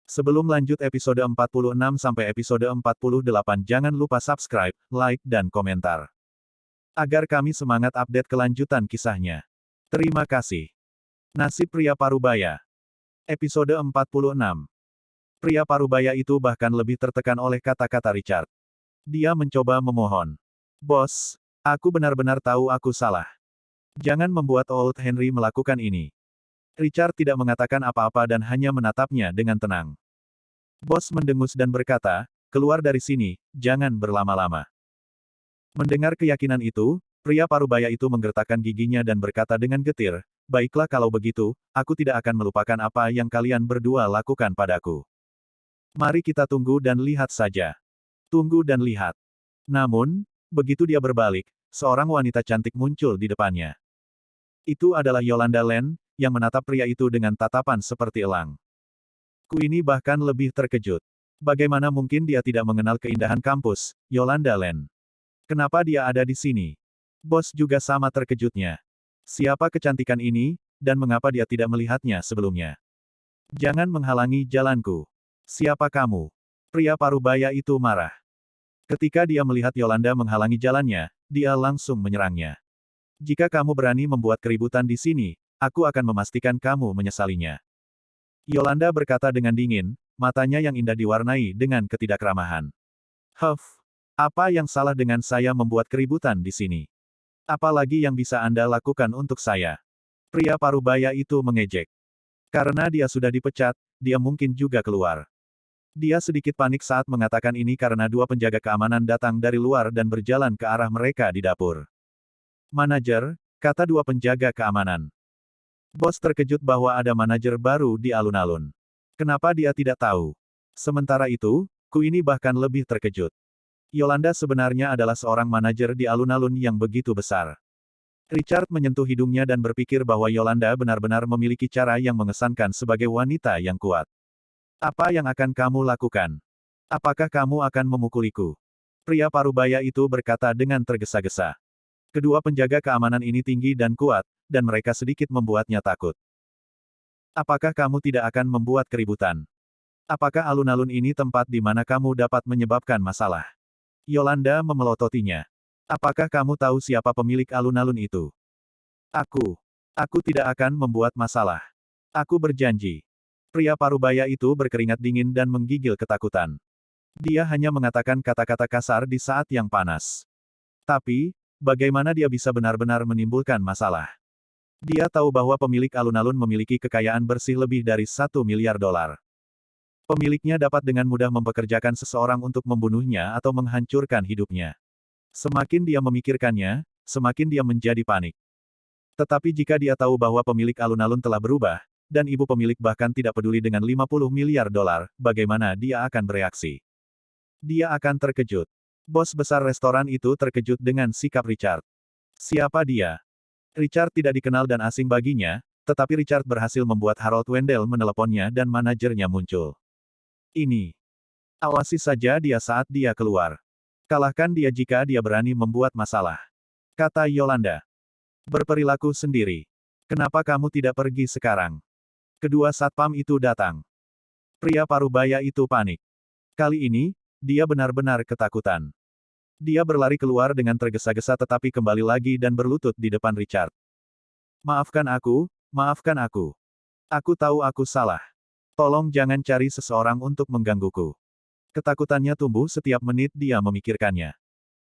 Sebelum lanjut episode 46 sampai episode 48, jangan lupa subscribe, like, dan komentar. Agar kami semangat update kelanjutan kisahnya. Terima kasih. Nasib pria Parubaya. Episode 46. Pria Parubaya itu bahkan lebih tertekan oleh kata-kata Richard. Dia mencoba memohon. Bos, aku benar-benar tahu aku salah. Jangan membuat Old Henry melakukan ini. Richard tidak mengatakan apa-apa dan hanya menatapnya dengan tenang. Bos mendengus dan berkata, keluar dari sini, jangan berlama-lama. Mendengar keyakinan itu, pria Parubaya itu menggertakkan giginya dan berkata dengan getir, baiklah kalau begitu, aku tidak akan melupakan apa yang kalian berdua lakukan padaku. Mari kita tunggu dan lihat saja. Tunggu dan lihat. Namun, begitu dia berbalik, seorang wanita cantik muncul di depannya. Itu adalah Yolanda Land, yang menatap pria itu dengan tatapan seperti elang. Queenie bahkan lebih terkejut. Bagaimana mungkin dia tidak mengenal keindahan kampus, Yolanda Land? Kenapa dia ada di sini? Bos juga sama terkejutnya. Siapa kecantikan ini, dan mengapa dia tidak melihatnya sebelumnya? Jangan menghalangi jalanku. Siapa kamu? Pria Parubaya itu marah. Ketika dia melihat Yolanda menghalangi jalannya, dia langsung menyerangnya. Jika kamu berani membuat keributan di sini, aku akan memastikan kamu menyesalinya. Yolanda berkata dengan dingin, matanya yang indah diwarnai dengan ketidakramahan. Huff, apa yang salah dengan saya membuat keributan di sini? Apalagi yang bisa Anda lakukan untuk saya? Pria Parubaya itu mengejek. Karena dia sudah dipecat, dia mungkin juga keluar. Dia sedikit panik saat mengatakan ini karena dua penjaga keamanan datang dari luar dan berjalan ke arah mereka di dapur. Manajer, kata dua penjaga keamanan. Bos terkejut bahwa ada manajer baru di alun-alun. Kenapa dia tidak tahu? Sementara itu, Queenie bahkan lebih terkejut. Yolanda sebenarnya adalah seorang manajer di alun-alun yang begitu besar. Richard menyentuh hidungnya dan berpikir bahwa Yolanda benar-benar memiliki cara yang mengesankan sebagai wanita yang kuat. Apa yang akan kamu lakukan? Apakah kamu akan memukuliku? Pria Parubaya itu berkata dengan tergesa-gesa. Kedua penjaga keamanan ini tinggi dan kuat, dan mereka sedikit membuatnya takut. Apakah kamu tidak akan membuat keributan? Apakah alun-alun ini tempat di mana kamu dapat menyebabkan masalah? Yolanda memelototinya. Apakah kamu tahu siapa pemilik alun-alun itu? Aku tidak akan membuat masalah. Aku berjanji. Pria Parubaya itu berkeringat dingin dan menggigil ketakutan. Dia hanya mengatakan kata-kata kasar di saat yang panas. Tapi, bagaimana dia bisa benar-benar menimbulkan masalah? Dia tahu bahwa pemilik alun-alun memiliki kekayaan bersih lebih dari $1 miliar. Pemiliknya dapat dengan mudah mempekerjakan seseorang untuk membunuhnya atau menghancurkan hidupnya. Semakin dia memikirkannya, semakin dia menjadi panik. Tetapi jika dia tahu bahwa pemilik alun-alun telah berubah, dan ibu pemilik bahkan tidak peduli dengan $50 miliar, bagaimana dia akan bereaksi? Dia akan terkejut. Bos besar restoran itu terkejut dengan sikap Richard. Siapa dia? Richard tidak dikenal dan asing baginya, tetapi Richard berhasil membuat Harold Wendell meneleponnya dan manajernya muncul. Ini. Awasi saja dia saat dia keluar. Kalahkan dia jika dia berani membuat masalah. Kata Yolanda. Berperilaku sendiri. Kenapa kamu tidak pergi sekarang? Kedua satpam itu datang. Pria Parubaya itu panik. Kali ini, dia benar-benar ketakutan. Dia berlari keluar dengan tergesa-gesa tetapi kembali lagi dan berlutut di depan Richard. Maafkan aku, maafkan aku. Aku tahu aku salah. Tolong jangan cari seseorang untuk menggangguku. Ketakutannya tumbuh setiap menit dia memikirkannya.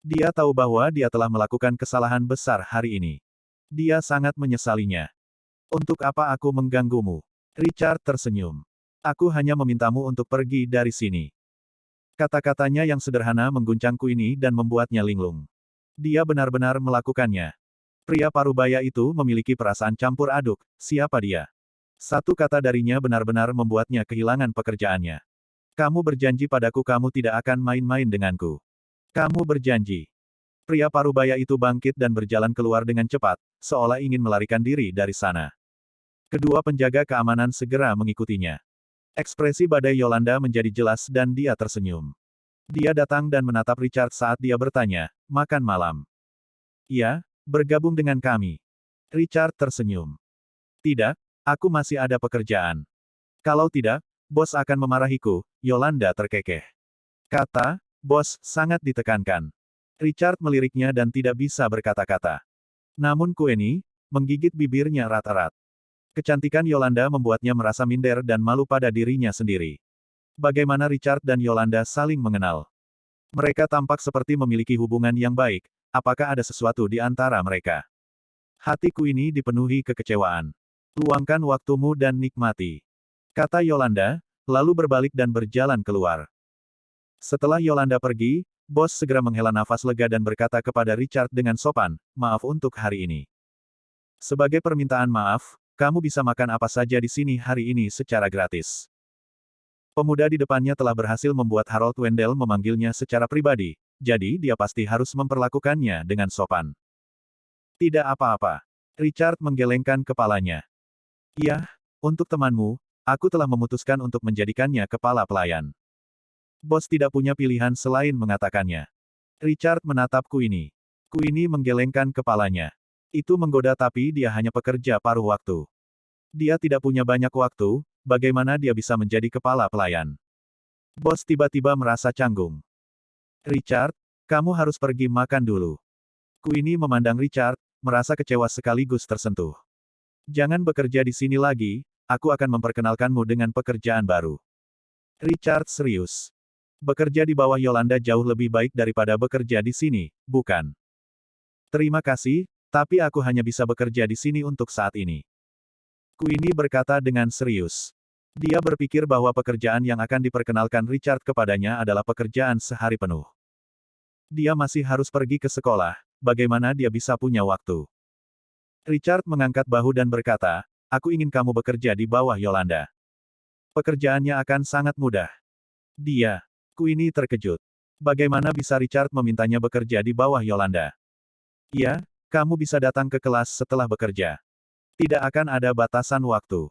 Dia tahu bahwa dia telah melakukan kesalahan besar hari ini. Dia sangat menyesalinya. Untuk apa aku mengganggumu? Richard tersenyum. Aku hanya memintamu untuk pergi dari sini. Kata-katanya yang sederhana mengguncang Queenie dan membuatnya linglung. Dia benar-benar melakukannya. Pria Parubaya itu memiliki perasaan campur aduk, siapa dia? Satu kata darinya benar-benar membuatnya kehilangan pekerjaannya. Kamu berjanji padaku kamu tidak akan main-main denganku. Kamu berjanji. Pria Parubaya itu bangkit dan berjalan keluar dengan cepat, seolah ingin melarikan diri dari sana. Kedua penjaga keamanan segera mengikutinya. Ekspresi badai Yolanda menjadi jelas dan dia tersenyum. Dia datang dan menatap Richard saat dia bertanya, makan malam. Ya, bergabung dengan kami. Richard tersenyum. Tidak, aku masih ada pekerjaan. Kalau tidak, bos akan memarahiku, Yolanda terkekeh. Kata, bos, sangat ditekankan. Richard meliriknya dan tidak bisa berkata-kata. Namun Queenie, menggigit bibirnya rat-rat. Kecantikan Yolanda membuatnya merasa minder dan malu pada dirinya sendiri. Bagaimana Richard dan Yolanda saling mengenal? Mereka tampak seperti memiliki hubungan yang baik, apakah ada sesuatu di antara mereka? Hati Queenie dipenuhi kekecewaan. Luangkan waktumu dan nikmati, kata Yolanda, lalu berbalik dan berjalan keluar. Setelah Yolanda pergi, bos segera menghela nafas lega dan berkata kepada Richard dengan sopan, maaf untuk hari ini. Sebagai permintaan maaf, kamu bisa makan apa saja di sini hari ini secara gratis. Pemuda di depannya telah berhasil membuat Harold Wendell memanggilnya secara pribadi, jadi dia pasti harus memperlakukannya dengan sopan. Tidak apa-apa. Richard menggelengkan kepalanya. Iya, untuk temanmu, aku telah memutuskan untuk menjadikannya kepala pelayan. Bos tidak punya pilihan selain mengatakannya. Richard menatap Queenie. Queenie menggelengkan kepalanya. Itu menggoda tapi dia hanya pekerja paruh waktu. Dia tidak punya banyak waktu, bagaimana dia bisa menjadi kepala pelayan? Bos tiba-tiba merasa canggung. Richard, kamu harus pergi makan dulu. Queenie memandang Richard, merasa kecewa sekaligus tersentuh. Jangan bekerja di sini lagi, aku akan memperkenalkanmu dengan pekerjaan baru. Richard serius. Bekerja di bawah Yolanda jauh lebih baik daripada bekerja di sini, bukan? Terima kasih, tapi aku hanya bisa bekerja di sini untuk saat ini. Queenie berkata dengan serius. Dia berpikir bahwa pekerjaan yang akan diperkenalkan Richard kepadanya adalah pekerjaan sehari penuh. Dia masih harus pergi ke sekolah, bagaimana dia bisa punya waktu? Richard mengangkat bahu dan berkata, aku ingin kamu bekerja di bawah Yolanda. Pekerjaannya akan sangat mudah. Dia. Queenie terkejut. Bagaimana bisa Richard memintanya bekerja di bawah Yolanda? Ya, kamu bisa datang ke kelas setelah bekerja. Tidak akan ada batasan waktu.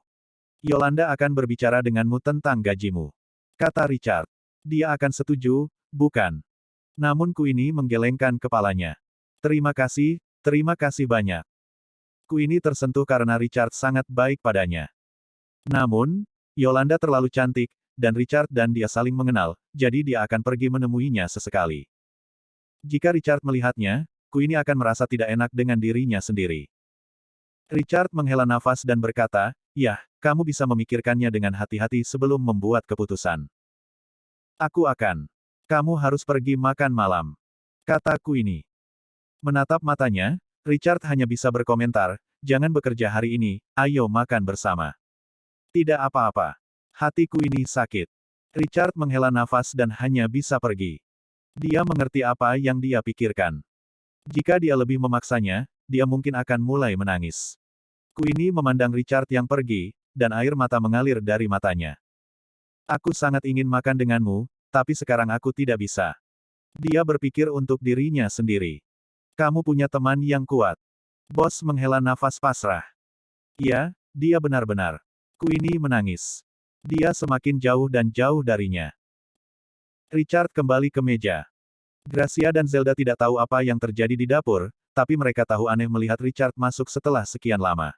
Yolanda akan berbicara denganmu tentang gajimu, kata Richard. Dia akan setuju, bukan? Namun Queenie menggelengkan kepalanya. Terima kasih banyak. Queenie tersentuh karena Richard sangat baik padanya. Namun, Yolanda terlalu cantik, dan Richard dan dia saling mengenal, jadi dia akan pergi menemuinya sesekali. Jika Richard melihatnya, Queenie akan merasa tidak enak dengan dirinya sendiri. Richard menghela nafas dan berkata, "Yah, kamu bisa memikirkannya dengan hati-hati sebelum membuat keputusan." "Aku akan. Kamu harus pergi makan malam," kata Queenie. Menatap matanya, Richard hanya bisa berkomentar, "Jangan bekerja hari ini, ayo makan bersama." Tidak apa-apa. Hati Queenie sakit. Richard menghela nafas dan hanya bisa pergi. Dia mengerti apa yang dia pikirkan. Jika dia lebih memaksanya, dia mungkin akan mulai menangis. Queenie memandang Richard yang pergi, dan air mata mengalir dari matanya. Aku sangat ingin makan denganmu, tapi sekarang aku tidak bisa. Dia berpikir untuk dirinya sendiri. Kamu punya teman yang kuat. Bos menghela nafas pasrah. Ya, dia benar-benar. Queenie menangis. Dia semakin jauh dan jauh darinya. Richard kembali ke meja. Gracia dan Zelda tidak tahu apa yang terjadi di dapur, tapi mereka tahu aneh melihat Richard masuk setelah sekian lama.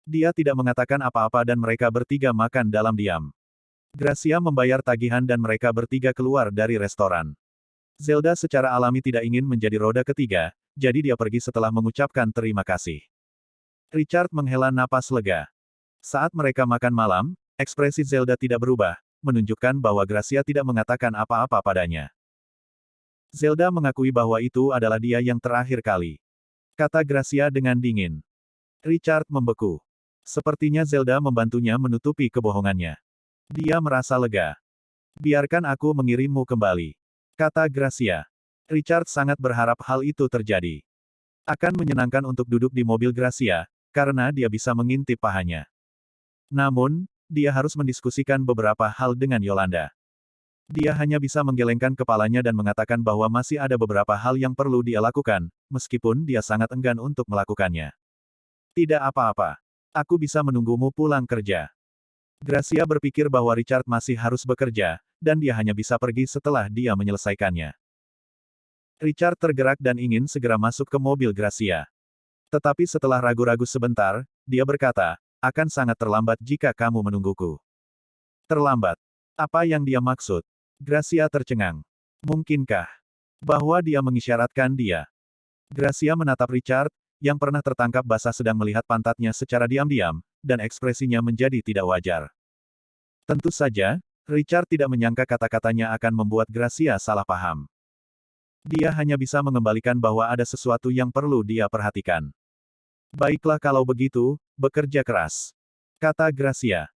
Dia tidak mengatakan apa-apa dan mereka bertiga makan dalam diam. Gracia membayar tagihan dan mereka bertiga keluar dari restoran. Zelda secara alami tidak ingin menjadi roda ketiga, jadi dia pergi setelah mengucapkan terima kasih. Richard menghela napas lega. Saat mereka makan malam, ekspresi Zelda tidak berubah, menunjukkan bahwa Gracia tidak mengatakan apa-apa padanya. Zelda mengakui bahwa itu adalah dia yang terakhir kali. Kata Gracia dengan dingin. Richard membeku. Sepertinya Zelda membantunya menutupi kebohongannya. Dia merasa lega. Biarkan aku mengirimmu kembali, kata Gracia. Richard sangat berharap hal itu terjadi. Akan menyenangkan untuk duduk di mobil Gracia, karena dia bisa mengintip pahanya. Namun, dia harus mendiskusikan beberapa hal dengan Yolanda. Dia hanya bisa menggelengkan kepalanya dan mengatakan bahwa masih ada beberapa hal yang perlu dia lakukan, meskipun dia sangat enggan untuk melakukannya. Tidak apa-apa. Aku bisa menunggumu pulang kerja. Gracia berpikir bahwa Richard masih harus bekerja, dan dia hanya bisa pergi setelah dia menyelesaikannya. Richard tergerak dan ingin segera masuk ke mobil Gracia. Tetapi setelah ragu-ragu sebentar, dia berkata, akan sangat terlambat jika kamu menungguku. Terlambat. Apa yang dia maksud? Gracia tercengang. Mungkinkah bahwa dia mengisyaratkan dia? Gracia menatap Richard, yang pernah tertangkap basah sedang melihat pantatnya secara diam-diam, dan ekspresinya menjadi tidak wajar. Tentu saja, Richard tidak menyangka kata-katanya akan membuat Gracia salah paham. Dia hanya bisa mengembalikan bahwa ada sesuatu yang perlu dia perhatikan. Baiklah kalau begitu, bekerja keras, kata Gracia.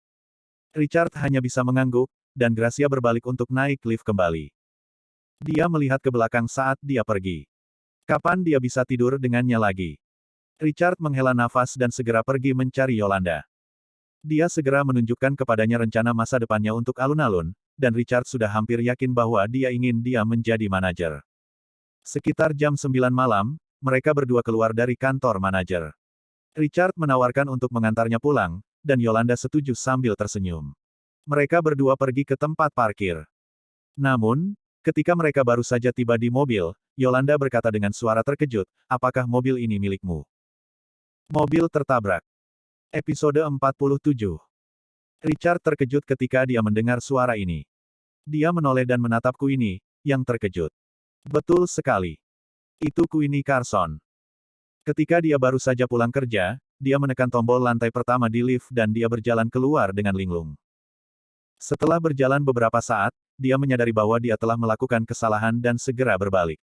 Richard hanya bisa mengangguk, dan Gracia berbalik untuk naik lift kembali. Dia melihat ke belakang saat dia pergi. Kapan dia bisa tidur dengannya lagi? Richard menghela nafas dan segera pergi mencari Yolanda. Dia segera menunjukkan kepadanya rencana masa depannya untuk alun-alun, dan Richard sudah hampir yakin bahwa dia ingin dia menjadi manajer. Sekitar jam 9 malam, mereka berdua keluar dari kantor manajer. Richard menawarkan untuk mengantarnya pulang, dan Yolanda setuju sambil tersenyum. Mereka berdua pergi ke tempat parkir. Namun, ketika mereka baru saja tiba di mobil, Yolanda berkata dengan suara terkejut, "Apakah mobil ini milikmu?" Mobil tertabrak. Episode 47. Richard terkejut ketika dia mendengar suara ini. Dia menoleh dan menatap Queenie, yang terkejut. Betul sekali. Itu Queenie Carson. Ketika dia baru saja pulang kerja, dia menekan tombol lantai pertama di lift dan dia berjalan keluar dengan linglung. Setelah berjalan beberapa saat, dia menyadari bahwa dia telah melakukan kesalahan dan segera berbalik.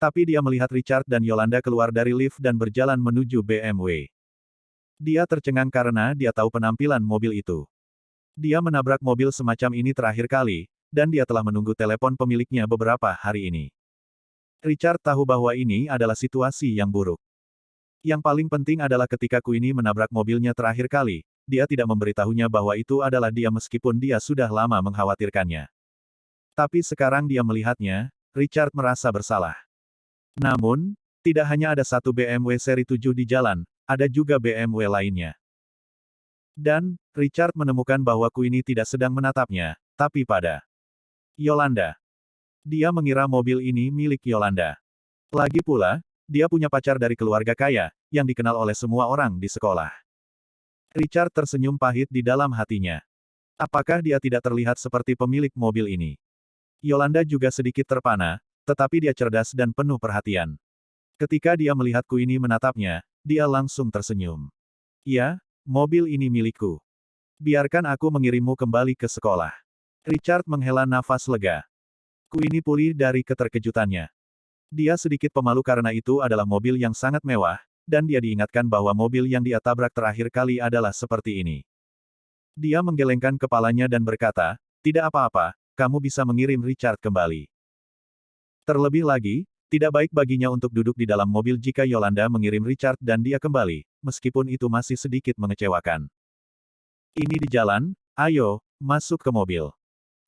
Tapi dia melihat Richard dan Yolanda keluar dari lift dan berjalan menuju BMW. Dia tercengang karena dia tahu penampilan mobil itu. Dia menabrak mobil semacam ini terakhir kali, dan dia telah menunggu telepon pemiliknya beberapa hari ini. Richard tahu bahwa ini adalah situasi yang buruk. Yang paling penting adalah ketika Queenie menabrak mobilnya terakhir kali, dia tidak memberitahunya bahwa itu adalah dia meskipun dia sudah lama mengkhawatirkannya. Tapi sekarang dia melihatnya, Richard merasa bersalah. Namun, tidak hanya ada satu BMW seri 7 di jalan, ada juga BMW lainnya. Dan, Richard menemukan bahwa Queenie tidak sedang menatapnya, tapi pada Yolanda. Dia mengira mobil ini milik Yolanda. Lagi pula, dia punya pacar dari keluarga kaya, yang dikenal oleh semua orang di sekolah. Richard tersenyum pahit di dalam hatinya. Apakah dia tidak terlihat seperti pemilik mobil ini? Yolanda juga sedikit terpana, tetapi dia cerdas dan penuh perhatian. Ketika dia melihat Queenie menatapnya, dia langsung tersenyum. Ya, mobil ini milikku. Biarkan aku mengirimmu kembali ke sekolah. Richard menghela nafas lega. Queenie pulih dari keterkejutannya. Dia sedikit pemalu karena itu adalah mobil yang sangat mewah, dan dia diingatkan bahwa mobil yang dia tabrak terakhir kali adalah seperti ini. Dia menggelengkan kepalanya dan berkata, "Tidak apa-apa, kamu bisa mengirim Richard kembali." Terlebih lagi, tidak baik baginya untuk duduk di dalam mobil jika Yolanda mengirim Richard dan dia kembali, meskipun itu masih sedikit mengecewakan. Ini di jalan, ayo, masuk ke mobil.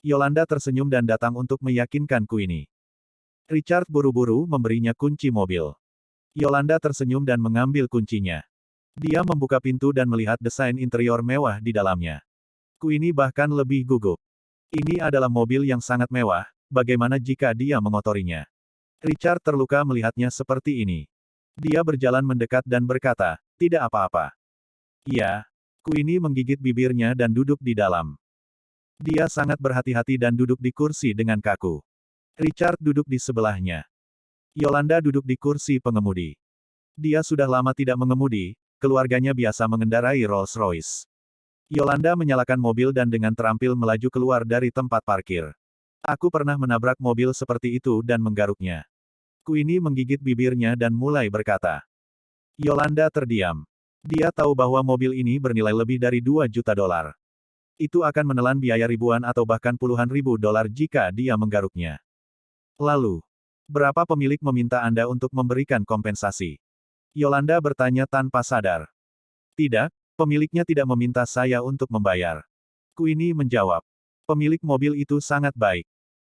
Yolanda tersenyum dan datang untuk meyakinkan Queenie. Richard buru-buru memberinya kunci mobil. Yolanda tersenyum dan mengambil kuncinya. Dia membuka pintu dan melihat desain interior mewah di dalamnya. Queenie bahkan lebih gugup. Ini adalah mobil yang sangat mewah, bagaimana jika dia mengotorinya? Richard terluka melihatnya seperti ini. Dia berjalan mendekat dan berkata, "Tidak apa-apa." Ya. Queenie menggigit bibirnya dan duduk di dalam. Dia sangat berhati-hati dan duduk di kursi dengan kaku. Richard duduk di sebelahnya. Yolanda duduk di kursi pengemudi. Dia sudah lama tidak mengemudi, keluarganya biasa mengendarai Rolls-Royce. Yolanda menyalakan mobil dan dengan terampil melaju keluar dari tempat parkir. "Aku pernah menabrak mobil seperti itu dan menggaruknya." Queenie menggigit bibirnya dan mulai berkata. Yolanda terdiam. Dia tahu bahwa mobil ini bernilai lebih dari $2 juta. Itu akan menelan biaya ribuan atau bahkan puluhan ribu dolar jika dia menggaruknya. Lalu, berapa pemilik meminta Anda untuk memberikan kompensasi? Yolanda bertanya tanpa sadar. Tidak, pemiliknya tidak meminta saya untuk membayar. Queenie menjawab. Pemilik mobil itu sangat baik.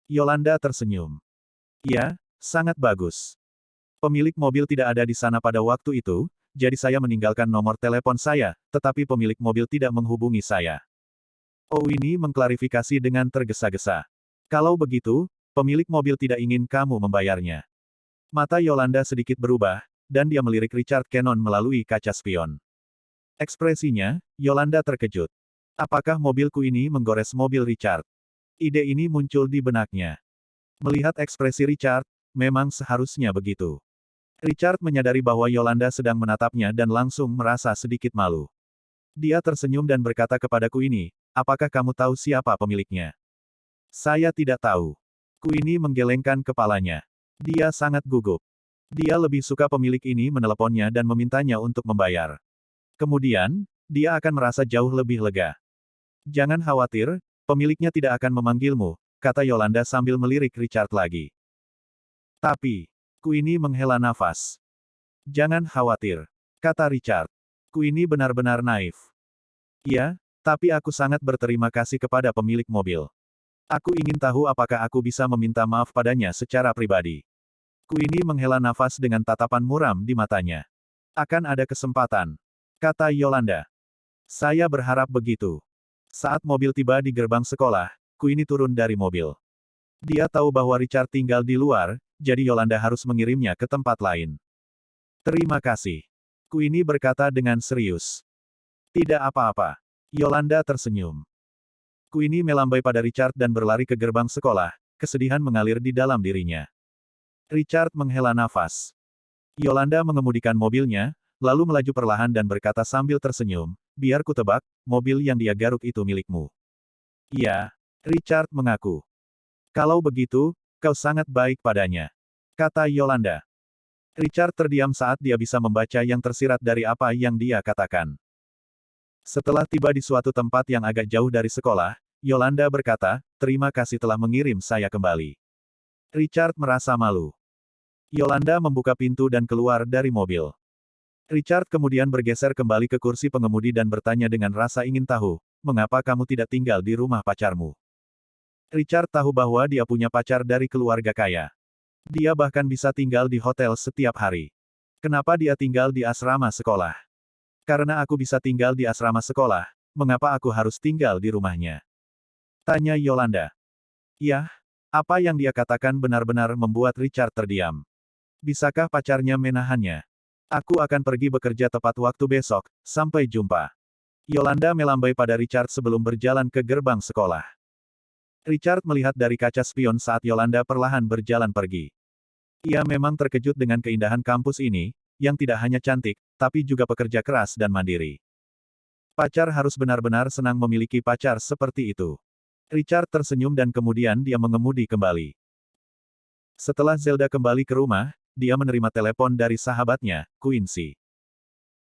Yolanda tersenyum. Ya, sangat bagus. Pemilik mobil tidak ada di sana pada waktu itu, jadi saya meninggalkan nomor telepon saya, tetapi pemilik mobil tidak menghubungi saya. Oh, ini mengklarifikasi dengan tergesa-gesa. Kalau begitu, pemilik mobil tidak ingin kamu membayarnya. Mata Yolanda sedikit berubah, dan dia melirik Richard Cannon melalui kaca spion. Ekspresinya, Yolanda terkejut. Apakah mobilku ini menggores mobil Richard? Ide ini muncul di benaknya. Melihat ekspresi Richard, memang seharusnya begitu. Richard menyadari bahwa Yolanda sedang menatapnya dan langsung merasa sedikit malu. Dia tersenyum dan berkata kepadaku ini, apakah kamu tahu siapa pemiliknya? Saya tidak tahu. Queenie menggelengkan kepalanya. Dia sangat gugup. Dia lebih suka pemilik ini meneleponnya dan memintanya untuk membayar. Kemudian, dia akan merasa jauh lebih lega. Jangan khawatir, pemiliknya tidak akan memanggilmu, kata Yolanda sambil melirik Richard lagi. Tapi, Queenie menghela nafas. Jangan khawatir, kata Richard. Queenie benar-benar naif. Ya, tapi aku sangat berterima kasih kepada pemilik mobil. Aku ingin tahu apakah aku bisa meminta maaf padanya secara pribadi. Queenie menghela nafas dengan tatapan muram di matanya. Akan ada kesempatan, kata Yolanda. Saya berharap begitu. Saat mobil tiba di gerbang sekolah, Queenie turun dari mobil. Dia tahu bahwa Richard tinggal di luar, jadi Yolanda harus mengirimnya ke tempat lain. Terima kasih. Queenie berkata dengan serius. Tidak apa-apa. Yolanda tersenyum. Queenie melambai pada Richard dan berlari ke gerbang sekolah, kesedihan mengalir di dalam dirinya. Richard menghela nafas. Yolanda mengemudikan mobilnya, lalu melaju perlahan dan berkata sambil tersenyum, biar ku tebak, mobil yang dia garuk itu milikmu. Iya, Richard mengaku. Kalau begitu, kau sangat baik padanya, kata Yolanda. Richard terdiam saat dia bisa membaca yang tersirat dari apa yang dia katakan. Setelah tiba di suatu tempat yang agak jauh dari sekolah, Yolanda berkata, terima kasih telah mengirim saya kembali. Richard merasa malu. Yolanda membuka pintu dan keluar dari mobil. Richard kemudian bergeser kembali ke kursi pengemudi dan bertanya dengan rasa ingin tahu, mengapa kamu tidak tinggal di rumah pacarmu? Richard tahu bahwa dia punya pacar dari keluarga kaya. Dia bahkan bisa tinggal di hotel setiap hari. Kenapa dia tinggal di asrama sekolah? Karena aku bisa tinggal di asrama sekolah, mengapa aku harus tinggal di rumahnya? Tanya Yolanda. Yah, apa yang dia katakan benar-benar membuat Richard terdiam. Bisakah pacarnya menahannya? Aku akan pergi bekerja tepat waktu besok, sampai jumpa. Yolanda melambai pada Richard sebelum berjalan ke gerbang sekolah. Richard melihat dari kaca spion saat Yolanda perlahan berjalan pergi. Ia memang terkejut dengan keindahan kampus ini, yang tidak hanya cantik, tapi juga pekerja keras dan mandiri. Pacar harus benar-benar senang memiliki pacar seperti itu. Richard tersenyum dan kemudian dia mengemudi kembali. Setelah Zelda kembali ke rumah, dia menerima telepon dari sahabatnya, Quincy.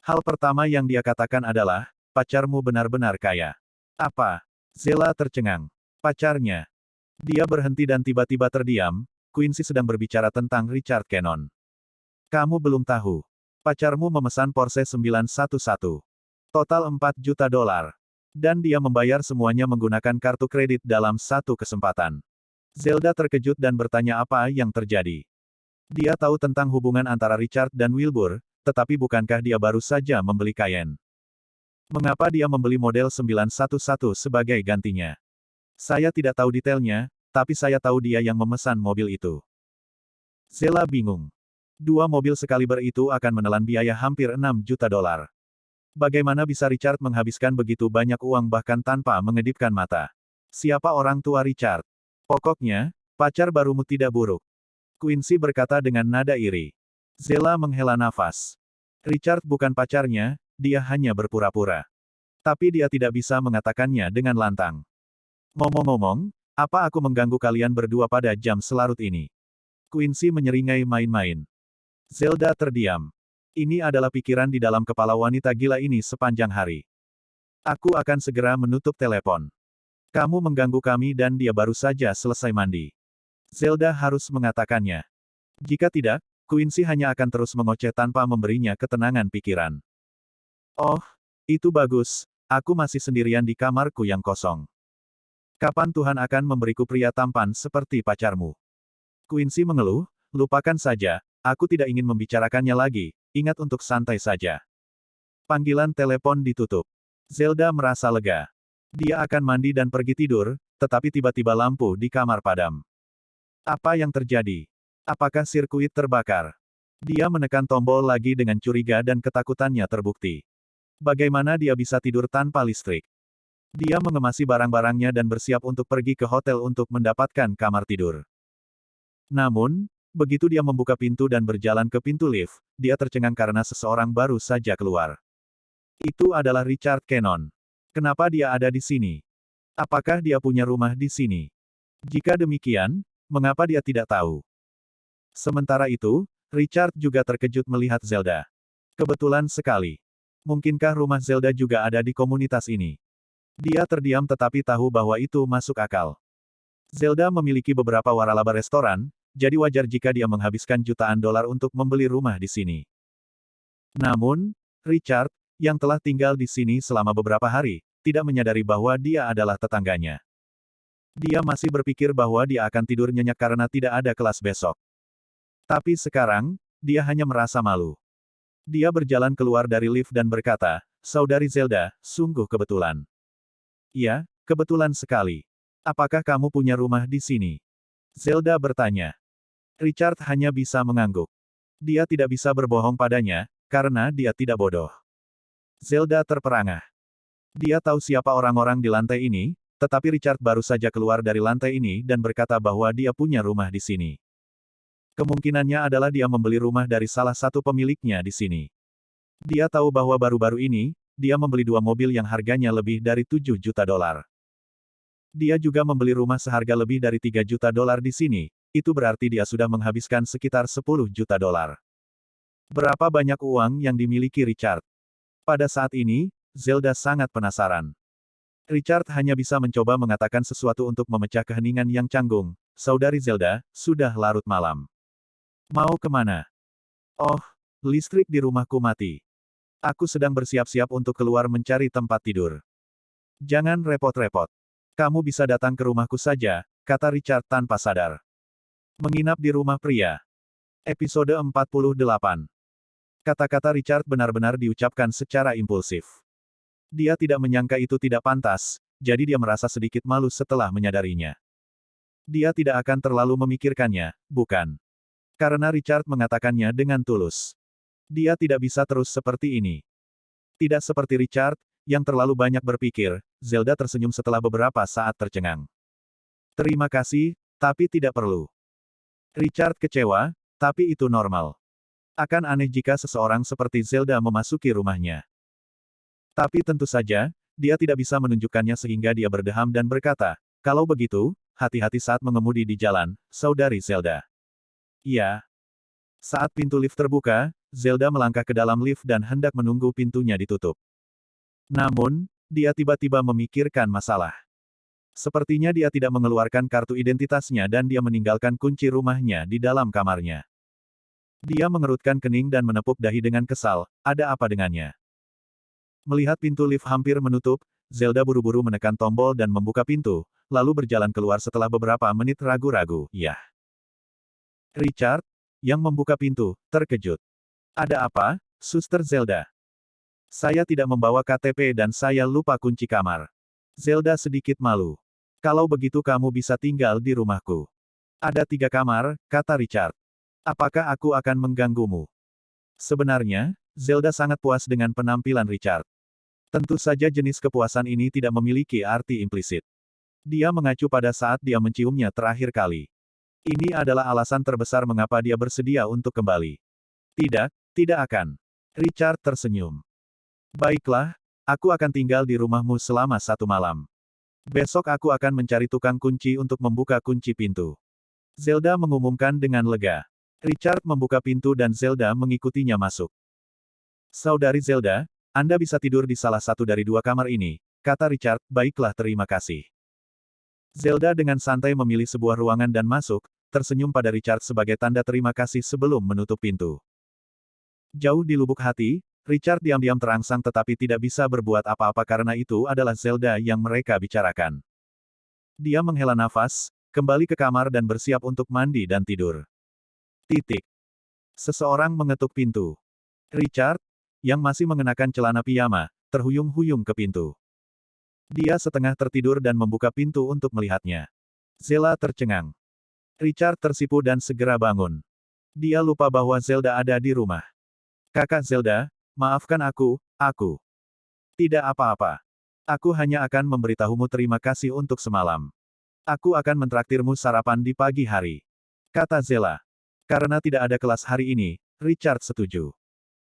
Hal pertama yang dia katakan adalah, pacarmu benar-benar kaya. Apa? Zela tercengang. Pacarnya. Dia berhenti dan tiba-tiba terdiam, Quincy sedang berbicara tentang Richard Cannon. Kamu belum tahu. Pacarmu memesan Porsche 911. Total $4 juta. Dan dia membayar semuanya menggunakan kartu kredit dalam satu kesempatan. Zelda terkejut dan bertanya apa yang terjadi. Dia tahu tentang hubungan antara Richard dan Wilbur, tetapi bukankah dia baru saja membeli Cayenne? Mengapa dia membeli model 911 sebagai gantinya? Saya tidak tahu detailnya, tapi saya tahu dia yang memesan mobil itu. Zela bingung. Dua mobil sekaliber itu akan menelan biaya hampir $6 juta. Bagaimana bisa Richard menghabiskan begitu banyak uang bahkan tanpa mengedipkan mata? Siapa orang tua Richard? Pokoknya, pacar barumu tidak buruk. Quincy berkata dengan nada iri. Zela menghela nafas. Richard bukan pacarnya, dia hanya berpura-pura. Tapi dia tidak bisa mengatakannya dengan lantang. Ngomong-ngomong, apa aku mengganggu kalian berdua pada jam selarut ini? Quincy menyeringai main-main. Zelda terdiam. Ini adalah pikiran di dalam kepala wanita gila ini sepanjang hari. Aku akan segera menutup telepon. Kamu mengganggu kami dan dia baru saja selesai mandi. Zelda harus mengatakannya. Jika tidak, Quincy hanya akan terus mengoceh tanpa memberinya ketenangan pikiran. Oh, itu bagus, aku masih sendirian di kamarku yang kosong. Kapan Tuhan akan memberiku pria tampan seperti pacarmu? Quincy mengeluh, lupakan saja, aku tidak ingin membicarakannya lagi, ingat untuk santai saja. Panggilan telepon ditutup. Zelda merasa lega. Dia akan mandi dan pergi tidur, tetapi tiba-tiba lampu di kamar padam. Apa yang terjadi? Apakah sirkuit terbakar? Dia menekan tombol lagi dengan curiga dan ketakutannya terbukti. Bagaimana dia bisa tidur tanpa listrik? Dia mengemasi barang-barangnya dan bersiap untuk pergi ke hotel untuk mendapatkan kamar tidur. Namun, begitu dia membuka pintu dan berjalan ke pintu lift, dia tercengang karena seseorang baru saja keluar. Itu adalah Richard Cannon. Kenapa dia ada di sini? Apakah dia punya rumah di sini? Jika demikian, mengapa dia tidak tahu? Sementara itu, Richard juga terkejut melihat Zelda. Kebetulan sekali. Mungkinkah rumah Zelda juga ada di komunitas ini? Dia terdiam tetapi tahu bahwa itu masuk akal. Zelda memiliki beberapa waralaba restoran, jadi wajar jika dia menghabiskan jutaan dolar untuk membeli rumah di sini. Namun, Richard, yang telah tinggal di sini selama beberapa hari, tidak menyadari bahwa dia adalah tetangganya. Dia masih berpikir bahwa dia akan tidur nyenyak karena tidak ada kelas besok. Tapi sekarang, dia hanya merasa malu. Dia berjalan keluar dari lift dan berkata, "Saudari Zelda, sungguh kebetulan." "Ya, kebetulan sekali. Apakah kamu punya rumah di sini?" Zelda bertanya. Richard hanya bisa mengangguk. Dia tidak bisa berbohong padanya, karena dia tidak bodoh. Zelda terperangah. Dia tahu siapa orang-orang di lantai ini, tetapi Richard baru saja keluar dari lantai ini dan berkata bahwa dia punya rumah di sini. Kemungkinannya adalah dia membeli rumah dari salah satu pemiliknya di sini. Dia tahu bahwa baru-baru ini, dia membeli dua mobil yang harganya lebih dari 7 juta dolar. Dia juga membeli rumah seharga lebih dari 3 juta dolar di sini, itu berarti dia sudah menghabiskan sekitar 10 juta dolar. Berapa banyak uang yang dimiliki Richard? Pada saat ini, Zelda sangat penasaran. Richard hanya bisa mencoba mengatakan sesuatu untuk memecah keheningan yang canggung. "Saudari Zelda, sudah larut malam. Mau kemana?" "Oh, listrik di rumahku mati. Aku sedang bersiap-siap untuk keluar mencari tempat tidur." "Jangan repot-repot. Kamu bisa datang ke rumahku saja," kata Richard tanpa sadar. Menginap di rumah pria. Episode 48. Kata-kata Richard benar-benar diucapkan secara impulsif. Dia tidak menyangka itu tidak pantas, jadi dia merasa sedikit malu setelah menyadarinya. Dia tidak akan terlalu memikirkannya, bukan? Karena Richard mengatakannya dengan tulus. Dia tidak bisa terus seperti ini. Tidak seperti Richard, yang terlalu banyak berpikir, Zelda tersenyum setelah beberapa saat tercengang. "Terima kasih, tapi tidak perlu." Richard kecewa, tapi itu normal. Akan aneh jika seseorang seperti Zelda memasuki rumahnya. Tapi tentu saja, dia tidak bisa menunjukkannya sehingga dia berdeham dan berkata, "Kalau begitu, hati-hati saat mengemudi di jalan, saudari Zelda." "Ya." Saat pintu lift terbuka, Zelda melangkah ke dalam lift dan hendak menunggu pintunya ditutup. Namun, dia tiba-tiba memikirkan masalah. Sepertinya dia tidak mengeluarkan kartu identitasnya dan dia meninggalkan kunci rumahnya di dalam kamarnya. Dia mengerutkan kening dan menepuk dahi dengan kesal, ada apa dengannya? Melihat pintu lift hampir menutup, Zelda buru-buru menekan tombol dan membuka pintu, lalu berjalan keluar setelah beberapa menit ragu-ragu, "Yah." Richard, yang membuka pintu, terkejut. "Ada apa, Suster Zelda?" "Saya tidak membawa KTP dan saya lupa kunci kamar." Zelda sedikit malu. "Kalau begitu kamu bisa tinggal di rumahku. Ada 3 kamar," kata Richard. "Apakah aku akan mengganggumu?" Sebenarnya, Zelda sangat puas dengan penampilan Richard. Tentu saja jenis kepuasan ini tidak memiliki arti implisit. Dia mengacu pada saat dia menciumnya terakhir kali. Ini adalah alasan terbesar mengapa dia bersedia untuk kembali. "Tidak, tidak akan." Richard tersenyum. "Baiklah, aku akan tinggal di rumahmu selama 1 malam. Besok aku akan mencari tukang kunci untuk membuka kunci pintu." Zelda mengumumkan dengan lega. Richard membuka pintu dan Zelda mengikutinya masuk. "Saudari Zelda, Anda bisa tidur di salah satu dari 2 kamar ini," kata Richard, "baiklah terima kasih." Zelda dengan santai memilih sebuah ruangan dan masuk, tersenyum pada Richard sebagai tanda terima kasih sebelum menutup pintu. Jauh di lubuk hati, Richard diam-diam terangsang tetapi tidak bisa berbuat apa-apa karena itu adalah Zelda yang mereka bicarakan. Dia menghela nafas, kembali ke kamar dan bersiap untuk mandi dan tidur. Titik. Seseorang mengetuk pintu. Richard, yang masih mengenakan celana piyama, terhuyung-huyung ke pintu. Dia setengah tertidur dan membuka pintu untuk melihatnya. Zela tercengang. Richard tersipu dan segera bangun. Dia lupa bahwa Zelda ada di rumah. "Kakak Zelda, maafkan aku. Tidak apa-apa." Aku hanya akan memberitahumu terima kasih untuk semalam. Aku akan mentraktirmu sarapan di pagi hari. Kata Zela. Karena tidak ada kelas hari ini, Richard setuju.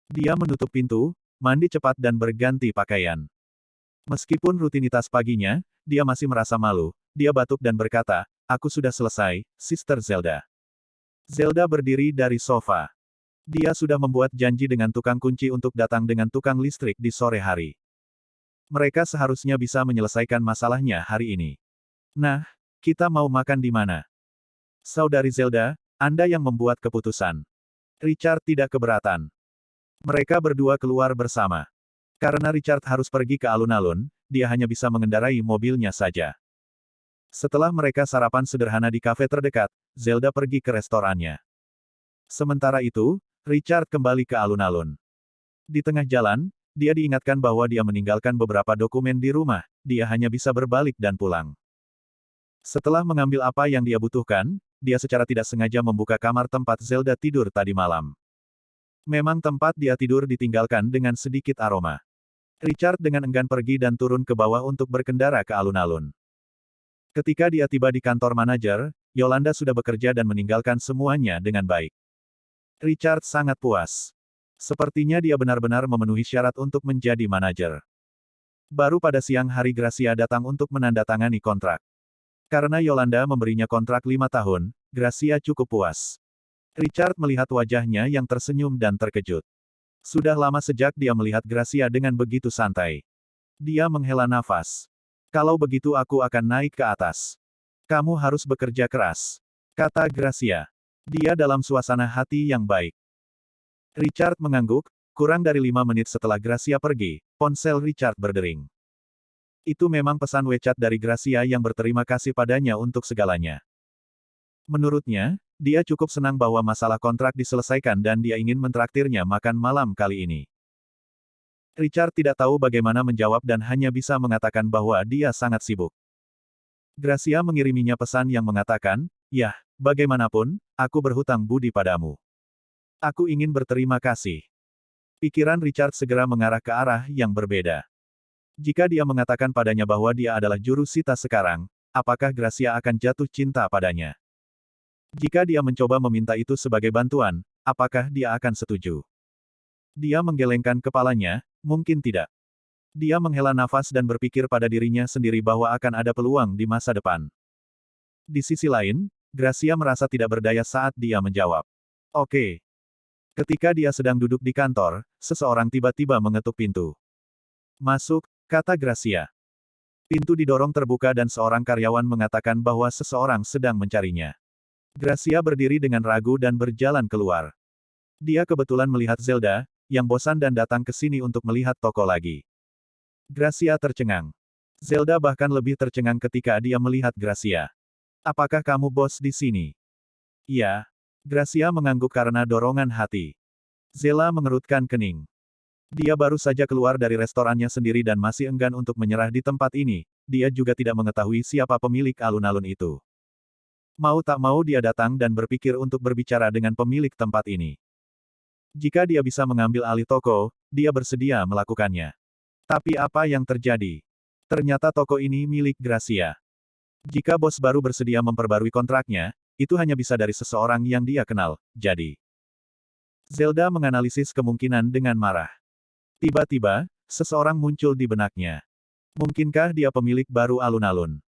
Dia menutup pintu, mandi cepat dan berganti pakaian. Meskipun rutinitas paginya, dia masih merasa malu, dia batuk dan berkata, aku sudah selesai, Sister Zelda. Zelda berdiri dari sofa. Dia sudah membuat janji dengan tukang kunci untuk datang dengan tukang listrik di sore hari. Mereka seharusnya bisa menyelesaikan masalahnya hari ini. Nah, kita mau makan di mana? Saudari Zelda, Anda yang membuat keputusan. Richard tidak keberatan. Mereka berdua keluar bersama. Karena Richard harus pergi ke alun-alun, dia hanya bisa mengendarai mobilnya saja. Setelah mereka sarapan sederhana di kafe terdekat, Zelda pergi ke restorannya. Sementara itu, Richard kembali ke alun-alun. Di tengah jalan, dia diingatkan bahwa dia meninggalkan beberapa dokumen di rumah, dia hanya bisa berbalik dan pulang. Setelah mengambil apa yang dia butuhkan, dia secara tidak sengaja membuka kamar tempat Zelda tidur tadi malam. Memang tempat dia tidur ditinggalkan dengan sedikit aroma. Richard dengan enggan pergi dan turun ke bawah untuk berkendara ke alun-alun. Ketika dia tiba di kantor manajer, Yolanda sudah bekerja dan meninggalkan semuanya dengan baik. Richard sangat puas. Sepertinya dia benar-benar memenuhi syarat untuk menjadi manajer. Baru pada siang hari Gracia datang untuk menandatangani kontrak. Karena Yolanda memberinya kontrak 5 tahun, Gracia cukup puas. Richard melihat wajahnya yang tersenyum dan terkejut. Sudah lama sejak dia melihat Gracia dengan begitu santai. Dia menghela nafas. Kalau begitu aku akan naik ke atas. Kamu harus bekerja keras. Kata Gracia. Dia dalam suasana hati yang baik. Richard mengangguk, kurang dari 5 menit setelah Gracia pergi, ponsel Richard berdering. Itu memang pesan WeChat dari Gracia yang berterima kasih padanya untuk segalanya. Menurutnya, dia cukup senang bahwa masalah kontrak diselesaikan dan dia ingin mentraktirnya makan malam kali ini. Richard tidak tahu bagaimana menjawab dan hanya bisa mengatakan bahwa dia sangat sibuk. Gracia mengiriminya pesan yang mengatakan, "Yah, bagaimanapun, aku berhutang budi padamu. Aku ingin berterima kasih." Pikiran Richard segera mengarah ke arah yang berbeda. Jika dia mengatakan padanya bahwa dia adalah juru sita sekarang, apakah Gracia akan jatuh cinta padanya? Jika dia mencoba meminta itu sebagai bantuan, apakah dia akan setuju? Dia menggelengkan kepalanya, mungkin tidak. Dia menghela nafas dan berpikir pada dirinya sendiri bahwa akan ada peluang di masa depan. Di sisi lain, Gracia merasa tidak berdaya saat dia menjawab. Oke. Ketika dia sedang duduk di kantor, seseorang tiba-tiba mengetuk pintu. Masuk, kata Gracia. Pintu didorong terbuka dan seorang karyawan mengatakan bahwa seseorang sedang mencarinya. Gracia berdiri dengan ragu dan berjalan keluar. Dia kebetulan melihat Zelda, yang bosan dan datang ke sini untuk melihat toko lagi. Gracia tercengang. Zelda bahkan lebih tercengang ketika dia melihat Gracia. Apakah kamu bos di sini? Iya. Gracia mengangguk karena dorongan hati. Zela mengerutkan kening. Dia baru saja keluar dari restorannya sendiri dan masih enggan untuk menyerah di tempat ini, dia juga tidak mengetahui siapa pemilik alun-alun itu. Mau tak mau dia datang dan berpikir untuk berbicara dengan pemilik tempat ini. Jika dia bisa mengambil alih toko, dia bersedia melakukannya. Tapi apa yang terjadi? Ternyata toko ini milik Gracia. Jika bos baru bersedia memperbarui kontraknya, itu hanya bisa dari seseorang yang dia kenal, jadi. Zelda menganalisis kemungkinan dengan marah. Tiba-tiba, seseorang muncul di benaknya. Mungkinkah dia pemilik baru alun-alun?